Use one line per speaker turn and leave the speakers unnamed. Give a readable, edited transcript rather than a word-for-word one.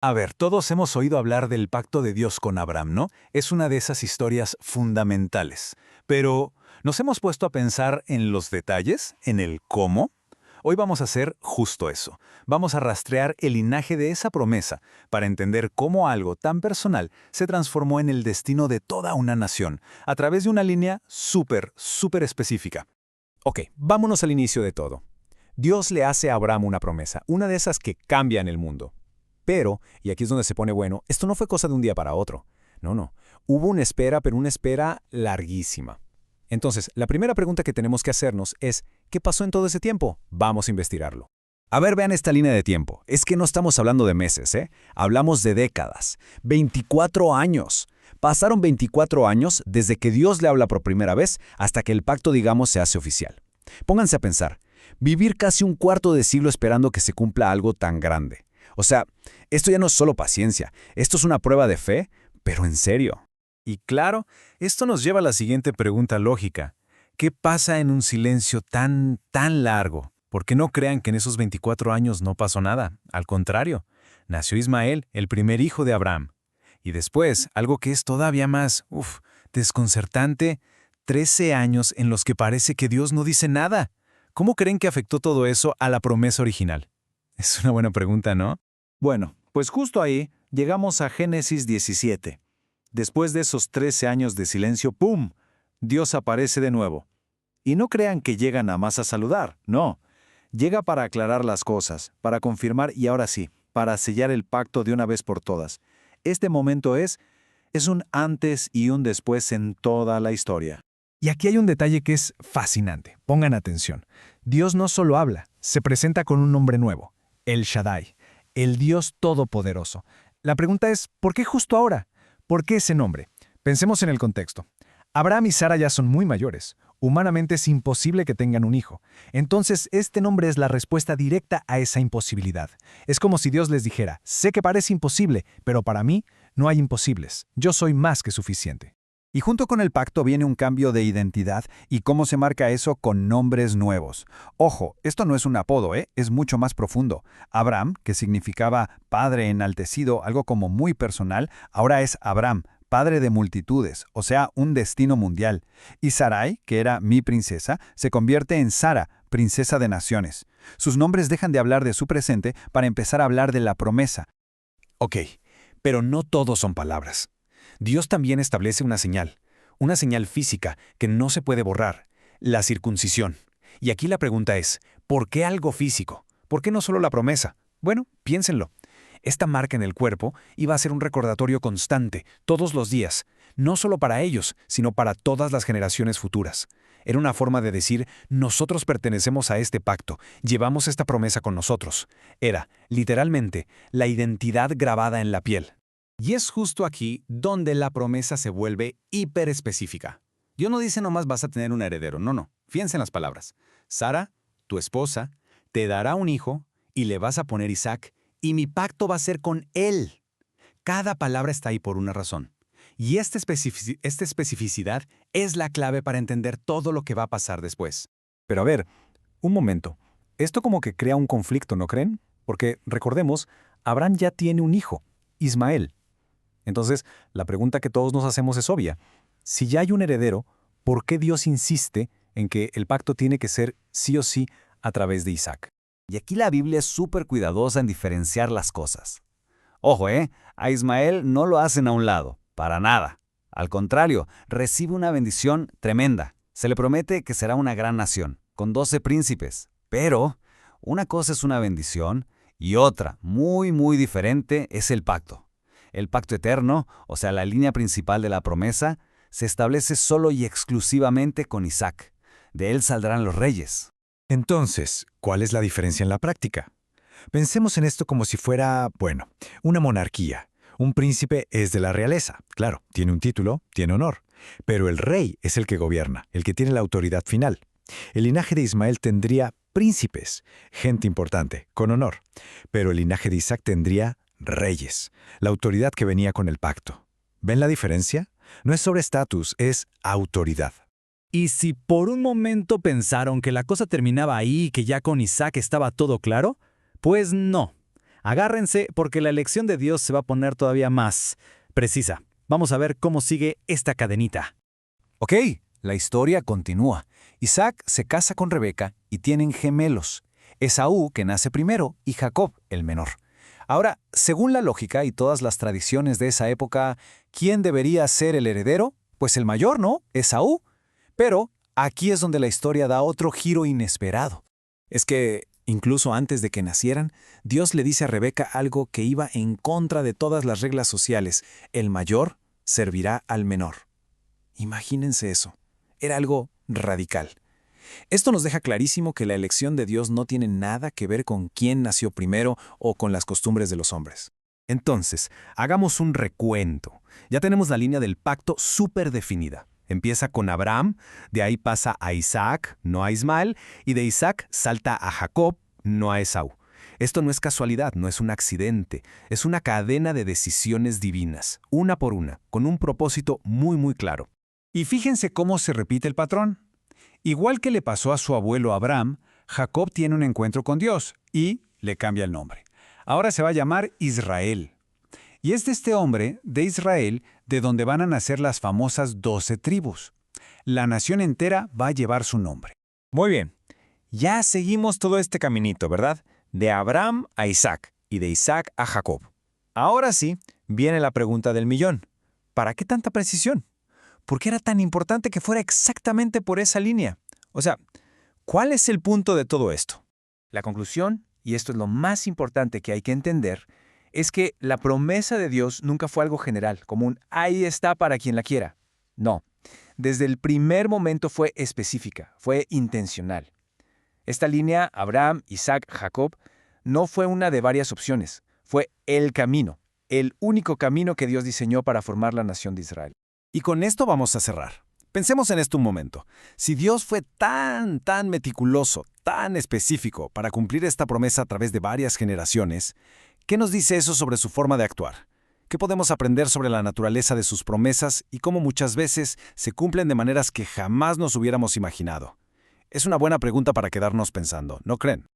A ver, todos hemos oído hablar del pacto de Dios con Abraham, ¿no? Es una de esas historias fundamentales. Pero, ¿nos hemos puesto a pensar en los detalles, en el cómo? Hoy vamos a hacer justo eso. Vamos a rastrear el linaje de esa promesa para entender cómo algo tan personal se transformó en el destino de toda una nación, a través de una línea súper específica.
Ok, vámonos al inicio de todo. Dios le hace a Abraham una promesa, una de esas que cambian el mundo. Pero, y aquí es donde se pone bueno, esto no fue cosa de un día para otro. No. Hubo una espera, pero una espera larguísima. Entonces, la primera pregunta que tenemos que hacernos es, ¿qué pasó en todo ese tiempo? Vamos a investigarlo. A ver, vean esta línea de tiempo. Es que no estamos hablando de meses, ¿eh? Hablamos de décadas. 24 años. Pasaron 24 años desde que Dios le habla por primera vez hasta que el pacto, digamos, se hace oficial. Pónganse a pensar. Vivir casi un cuarto de siglo esperando que se cumpla algo tan grande. O sea, esto ya no es solo paciencia. Esto es una prueba de fe, pero en serio.
Y claro, esto nos lleva a la siguiente pregunta lógica. ¿Qué pasa en un silencio tan largo? Porque no crean que en esos 24 años no pasó nada. Al contrario, nació Ismael, el primer hijo de Abraham. Y después, algo que es todavía más, desconcertante, 13 años en los que parece que Dios no dice nada. ¿Cómo creen que afectó todo eso a la promesa original? Es una buena pregunta, ¿no?
Bueno, pues justo ahí llegamos a Génesis 17. Después de esos 13 años de silencio, ¡pum!, Dios aparece de nuevo. Y no crean que llega nada más a saludar, no. Llega para aclarar las cosas, para confirmar y ahora sí, para sellar el pacto de una vez por todas. Este momento es un antes y un después en toda la historia.
Y aquí hay un detalle que es fascinante. Pongan atención. Dios no solo habla, se presenta con un nombre nuevo, El Shaddai, el Dios Todopoderoso. La pregunta es, ¿por qué justo ahora? ¿Por qué ese nombre? Pensemos en el contexto. Abraham y Sara ya son muy mayores. Humanamente es imposible que tengan un hijo. Entonces, este nombre es la respuesta directa a esa imposibilidad. Es como si Dios les dijera, sé que parece imposible, pero para mí no hay imposibles. Yo soy más que suficiente.
Y junto con el pacto viene un cambio de identidad y cómo se marca eso con nombres nuevos. Ojo, esto no es un apodo, es mucho más profundo. Abraham, que significaba padre enaltecido, algo como muy personal, ahora es Abram, padre de multitudes, o sea, un destino mundial. Y Sarai, que era mi princesa, se convierte en Sara, princesa de naciones. Sus nombres dejan de hablar de su presente para empezar a hablar de la promesa.
Ok, pero no todo son palabras. Dios también establece una señal física que no se puede borrar, la circuncisión. Y aquí la pregunta es, ¿por qué algo físico? ¿Por qué no solo la promesa? Bueno, piénsenlo. Esta marca en el cuerpo iba a ser un recordatorio constante, todos los días, no solo para ellos, sino para todas las generaciones futuras. Era una forma de decir, nosotros pertenecemos a este pacto, llevamos esta promesa con nosotros. Era, literalmente, la identidad grabada en la piel.
Y es justo aquí donde la promesa se vuelve hiperespecífica. Dios no dice nomás vas a tener un heredero, no. Fíjense en las palabras. Sara, tu esposa, te dará un hijo y le vas a poner Isaac, y mi pacto va a ser con él. Cada palabra está ahí por una razón. Y esta especificidad es la clave para entender todo lo que va a pasar después.
Pero a ver, un momento. Esto como que crea un conflicto, ¿no creen? Porque, recordemos, Abraham ya tiene un hijo, Ismael. Entonces, la pregunta que todos nos hacemos es obvia. Si ya hay un heredero, ¿por qué Dios insiste en que el pacto tiene que ser sí o sí a través de Isaac?
Y aquí la Biblia es súper cuidadosa en diferenciar las cosas. Ojo, a Ismael no lo hacen a un lado, para nada. Al contrario, recibe una bendición tremenda. Se le promete que será una gran nación, con 12 príncipes. Pero una cosa es una bendición y otra, muy diferente, es el pacto. El pacto eterno, o sea, la línea principal de la promesa, se establece solo y exclusivamente con Isaac. De él saldrán los reyes.
Entonces, ¿cuál es la diferencia en la práctica? Pensemos en esto como si fuera, una monarquía. Un príncipe es de la realeza, claro, tiene un título, tiene honor. Pero el rey es el que gobierna, el que tiene la autoridad final. El linaje de Ismael tendría príncipes, gente importante, con honor. Pero el linaje de Isaac tendría reyes, la autoridad que venía con el pacto. ¿Ven la diferencia? No es sobre estatus, es autoridad.
Y si por un momento pensaron que la cosa terminaba ahí y que ya con Isaac estaba todo claro, pues no. Agárrense porque la elección de Dios se va a poner todavía más precisa. Vamos a ver cómo sigue esta cadenita.
Ok, la historia continúa. Isaac se casa con Rebeca y tienen gemelos. Esaú, que nace primero, y Jacob, el menor. Ahora, según la lógica y todas las tradiciones de esa época, ¿quién debería ser el heredero? Pues el mayor, ¿no? Esaú. Pero aquí es donde la historia da otro giro inesperado. Es que, incluso antes de que nacieran, Dios le dice a Rebeca algo que iba en contra de todas las reglas sociales. El mayor servirá al menor. Imagínense eso. Era algo radical. Esto nos deja clarísimo que la elección de Dios no tiene nada que ver con quién nació primero o con las costumbres de los hombres.
Entonces, hagamos un recuento. Ya tenemos la línea del pacto súper definida. Empieza con Abraham, de ahí pasa a Isaac, no a Ismael, y de Isaac salta a Jacob, no a Esaú. Esto no es casualidad, no es un accidente, es una cadena de decisiones divinas, una por una, con un propósito muy claro.
Y fíjense cómo se repite el patrón. Igual que le pasó a su abuelo Abraham, Jacob tiene un encuentro con Dios y le cambia el nombre. Ahora se va a llamar Israel. Y es de este hombre, de Israel, de donde van a nacer las famosas 12 tribus. La nación entera va a llevar su nombre.
Muy bien. Ya seguimos todo este caminito, ¿verdad? De Abraham a Isaac y de Isaac a Jacob. Ahora sí, viene la pregunta del millón. ¿Para qué tanta precisión? ¿Por qué era tan importante que fuera exactamente por esa línea? O sea, ¿cuál es el punto de todo esto?
La conclusión, y esto es lo más importante que hay que entender, es que la promesa de Dios nunca fue algo general, como un ahí está para quien la quiera. No, desde el primer momento fue específica, fue intencional. Esta línea, Abraham, Isaac, Jacob, no fue una de varias opciones, fue el camino, el único camino que Dios diseñó para formar la nación de Israel.
Y con esto vamos a cerrar. Pensemos en esto un momento. Si Dios fue tan meticuloso, tan específico para cumplir esta promesa a través de varias generaciones, ¿qué nos dice eso sobre su forma de actuar? ¿Qué podemos aprender sobre la naturaleza de sus promesas y cómo muchas veces se cumplen de maneras que jamás nos hubiéramos imaginado? Es una buena pregunta para quedarnos pensando, ¿no creen?